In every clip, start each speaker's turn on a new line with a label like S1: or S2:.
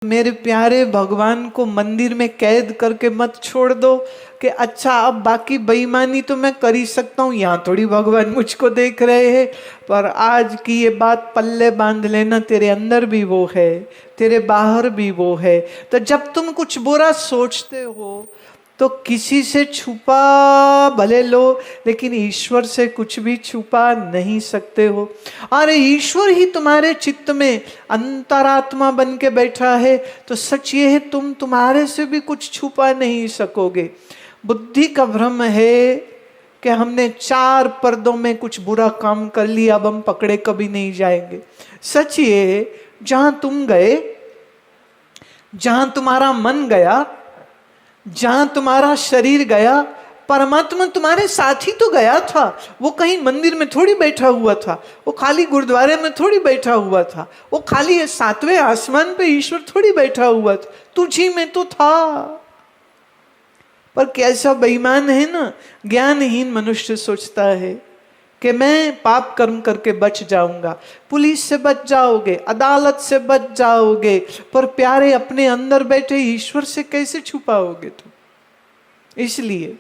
S1: मेरे प्यारे भगवान को मंदिर में कैद करके मत छोड़ दो कि अच्छा अब बाकी बेईमानी तो मैं कर ही सकता हूँ, यहाँ थोड़ी भगवान मुझको देख रहे हैं। पर आज की ये बात पल्ले बांध लेना, तेरे अंदर भी वो है, तेरे बाहर भी वो है। तो जब तुम कुछ बुरा सोचते हो तो किसी से छुपा भले लो, लेकिन ईश्वर से कुछ भी छुपा नहीं सकते हो। अरे ईश्वर ही तुम्हारे चित्त में अंतरात्मा बन के बैठा है, तो सच ये है तुम तुम्हारे से भी कुछ छुपा नहीं सकोगे। बुद्धि का भ्रम है कि हमने 4 पर्दों में कुछ बुरा काम कर लिया, अब हम पकड़े कभी नहीं जाएंगे। सच ये है, जहां तुम गए, जहां तुम्हारा मन गया, जहां तुम्हारा शरीर गया, परमात्मा तुम्हारे साथ ही तो गया था। वो कहीं मंदिर में थोड़ी बैठा हुआ था, वो खाली गुरुद्वारे में थोड़ी बैठा हुआ था, वो खाली 7वें आसमान पे ईश्वर थोड़ी बैठा हुआ था, तुझी में तो था। पर कैसा बेईमान है ना, ज्ञानहीन मनुष्य सोचता है कि मैं पाप कर्म करके बच जाऊंगा। पुलिस से बच जाओगे, अदालत से बच जाओगे, पर प्यारे अपने अंदर बैठे ईश्वर से कैसे छुपाओगे तुम? इसलिए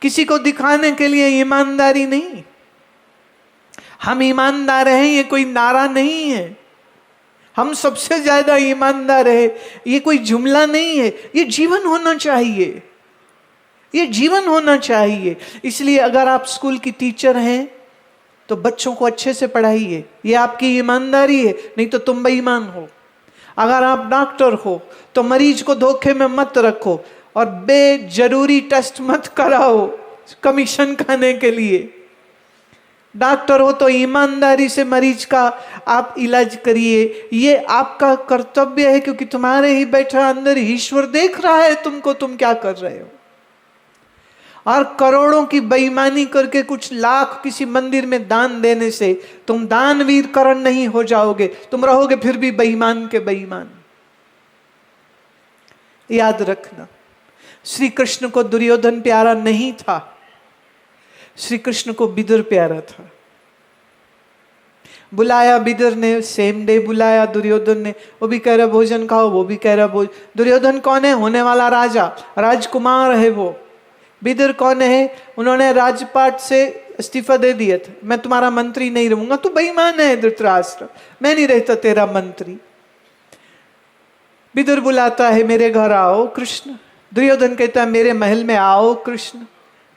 S1: किसी को दिखाने के लिए ईमानदारी नहीं, हम ईमानदार हैं ये कोई नारा नहीं है, हम सबसे ज्यादा ईमानदार है ये कोई जुमला नहीं है, ये जीवन होना चाहिए, ये जीवन होना चाहिए। इसलिए अगर आप स्कूल की टीचर हैं तो बच्चों को अच्छे से पढ़ाइए, ये आपकी ईमानदारी है, नहीं तो तुम बेईमान हो। अगर आप डॉक्टर हो तो मरीज को धोखे में मत रखो और बेजरूरी टेस्ट मत कराओ कमीशन खाने के लिए। डॉक्टर हो तो ईमानदारी से मरीज का आप इलाज करिए, ये आपका कर्तव्य है, क्योंकि तुम्हारे ही बैठा अंदर ईश्वर देख रहा है तुमको, तुम क्या कर रहे हो। और करोड़ों की बेईमानी करके कुछ लाख किसी मंदिर में दान देने से तुम दानवीर करण नहीं हो जाओगे, तुम रहोगे फिर भी बेईमान के बेईमान। याद रखना, श्री कृष्ण को दुर्योधन प्यारा नहीं था, श्री कृष्ण को विदुर प्यारा था। बुलाया विदुर ने, सेम डे बुलाया दुर्योधन ने, वो भी कह रहा भोजन खाओ, वो भी कह रहा भोजन। दुर्योधन कौन है? होने वाला राजा, राजकुमार है वो। विदुर कौन है? उन्होंने राजपाट से इस्तीफा दे दिया था, मैं तुम्हारा मंत्री नहीं रहूंगा। तू बेईमान है धृतराष्ट्र, मैं नहीं रहता तेरा मंत्री। विदुर बुलाता है मेरे घर आओ कृष्ण, दुर्योधन कहता है मेरे महल में आओ कृष्ण।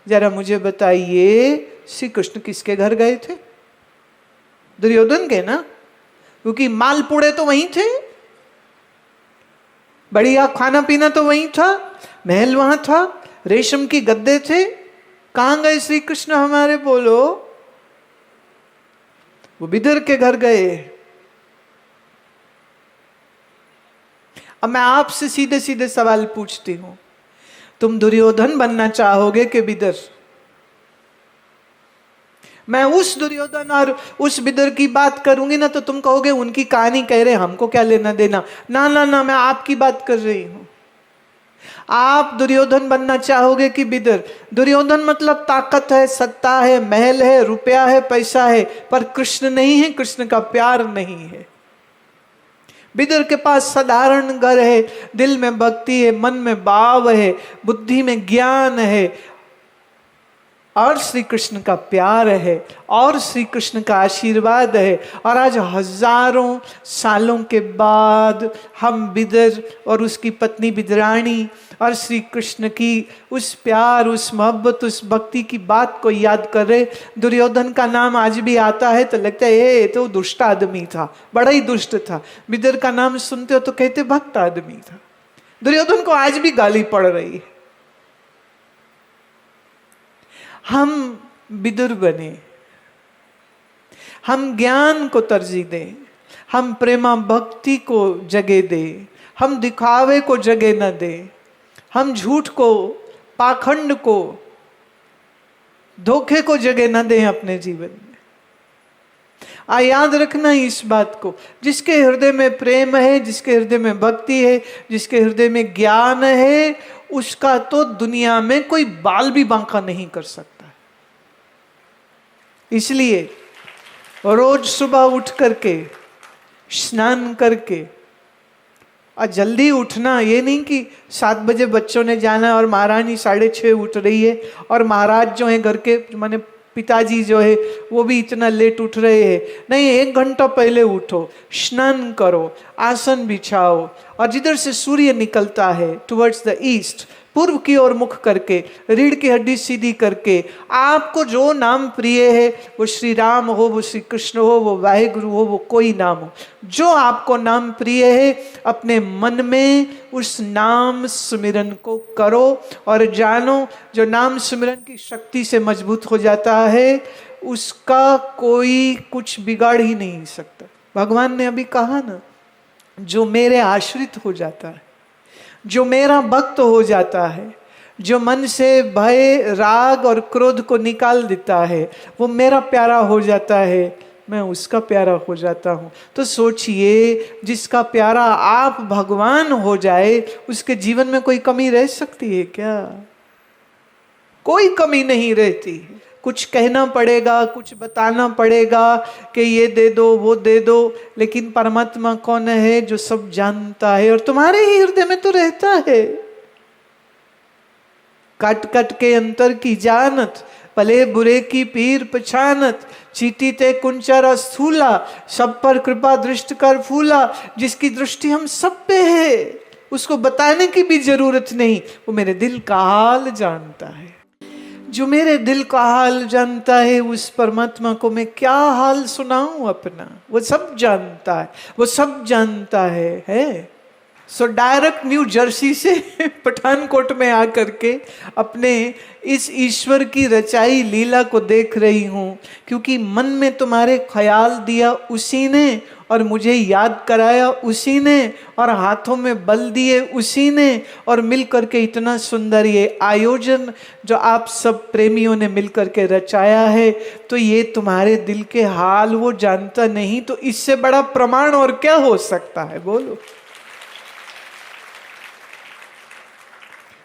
S1: जरा मुझे बताइए श्री कृष्ण किसके घर गए थे? दुर्योधन के ना, क्योंकि मालपुड़े तो वहीं थे, बढ़िया खाना पीना तो वहीं था, महल वहां था, रेशम की गद्दे थे। कहां गए श्री कृष्ण हमारे? बोलो। वो विदुर के घर गए। अब मैं आपसे सीधे सीधे सवाल पूछती हूं, तुम दुर्योधन बनना चाहोगे कि विदुर? मैं उस दुर्योधन और उस विदुर की बात करूंगी ना तो तुम कहोगे उनकी कहानी कह रहे, हमको क्या लेना देना। ना ना ना, मैं आपकी बात कर रही हूं। आप दुर्योधन बनना चाहोगे कि विदुर? दुर्योधन मतलब ताकत है, सत्ता है, महल है, रुपया है, पैसा है, पर कृष्ण नहीं है, कृष्ण का प्यार नहीं है। विदुर के पास साधारण घर है, दिल में भक्ति है, मन में भाव है, बुद्धि में ज्ञान है, और श्री कृष्ण का प्यार है, और श्री कृष्ण का आशीर्वाद है। और आज हजारों सालों के बाद हम विदुर और उसकी पत्नी विदुरानी और श्री कृष्ण की उस प्यार, उस मोहब्बत, उस भक्ति की बात को याद कर रहे। दुर्योधन का नाम आज भी आता है तो लगता है ये तो दुष्ट आदमी था, बड़ा ही दुष्ट था। विदुर का नाम सुनते हो तो कहते भक्त आदमी था। दुर्योधन को आज भी गाली पड़ रही है। हम विदुर बने, हम ज्ञान को तरजीह दें, हम प्रेमा भक्ति को जगह दें, हम दिखावे को जगह न दें, हम झूठ को, पाखंड को, धोखे को जगह न दें अपने जीवन में। याद रखना इस बात को, जिसके हृदय में प्रेम है, जिसके हृदय में भक्ति है, जिसके हृदय में ज्ञान है, उसका तो दुनिया में कोई बाल भी बांका नहीं कर सकता। इसलिए रोज सुबह उठ करके स्नान करके और जल्दी उठना, ये नहीं कि 7 बजे बच्चों ने जाना है और महारानी 6:30 उठ रही है, और महाराज जो है घर के माने पिताजी जो है वो भी इतना लेट उठ रहे हैं। नहीं, 1 घंटा पहले उठो, स्नान करो, आसन बिछाओ, और जिधर से सूर्य निकलता है टुवर्ड्स द ईस्ट, पूर्व की ओर मुख करके, रीढ़ की हड्डी सीधी करके, आपको जो नाम प्रिय है, वो श्री राम हो, वो श्री कृष्ण हो, वो वाहेगुरु हो, वो कोई नाम हो, जो आपको नाम प्रिय है, अपने मन में उस नाम सुमिरन को करो। और जानो, जो नाम सुमिरन की शक्ति से मजबूत हो जाता है, उसका कोई कुछ बिगाड़ ही नहीं सकता। भगवान ने अभी कहा ना, जो मेरे आश्रित हो जाता है, जो मेरा भक्त हो जाता है, जो मन से भय, राग और क्रोध को निकाल देता है, वो मेरा प्यारा हो जाता है, मैं उसका प्यारा हो जाता हूँ। तो सोचिए, जिसका प्यारा आप भगवान हो जाए, उसके जीवन में कोई कमी रह सकती है क्या? कोई कमी नहीं रहती। कुछ कहना पड़ेगा, कुछ बताना पड़ेगा कि ये दे दो, वो दे दो, लेकिन परमात्मा कौन है? जो सब जानता है और तुम्हारे ही हृदय में तो रहता है। कट कट के अंतर की जानत, भले बुरे की पीर पछानत, चीटी ते कुंचर स्थूला, सब पर कृपा दृष्टि कर फूला। जिसकी दृष्टि हम सब पे है, उसको बताने की भी जरूरत नहीं, वो मेरे दिल का हाल जानता है। जो मेरे दिल का हाल जानता है, उस परमात्मा को मैं क्या हाल सुनाऊं अपना? वो सब जानता है, वो सब जानता है। सो डायरेक्ट न्यू जर्सी से पठानकोट में आकर के अपने इस ईश्वर की रचाई लीला को देख रही हूँ, क्योंकि मन में तुम्हारे ख्याल दिया उसी ने, और मुझे याद कराया उसी ने, और हाथों में बल दिए उसी ने, और मिल करके इतना सुंदर ये आयोजन जो आप सब प्रेमियों ने मिल करके रचाया है। तो ये तुम्हारे दिल के हाल वो जानता नहीं, तो इससे बड़ा प्रमाण और क्या हो सकता है? बोलो।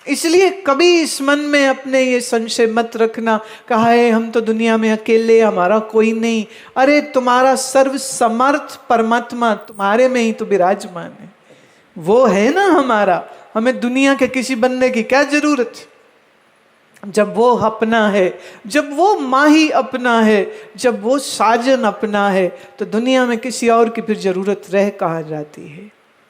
S1: इसलिए कभी इस मन में अपने ये संशय मत रखना, कहा है हम तो दुनिया में अकेले, हमारा कोई नहीं। अरे तुम्हारा सर्व समर्थ परमात्मा तुम्हारे में ही तो विराजमान है, वो है ना हमारा। हमें दुनिया के किसी बनने की क्या जरूरत? जब वो अपना है, जब वो माही अपना है, जब वो साजन अपना है, तो दुनिया में किसी और की फिर जरूरत रह कहाँ जाती है?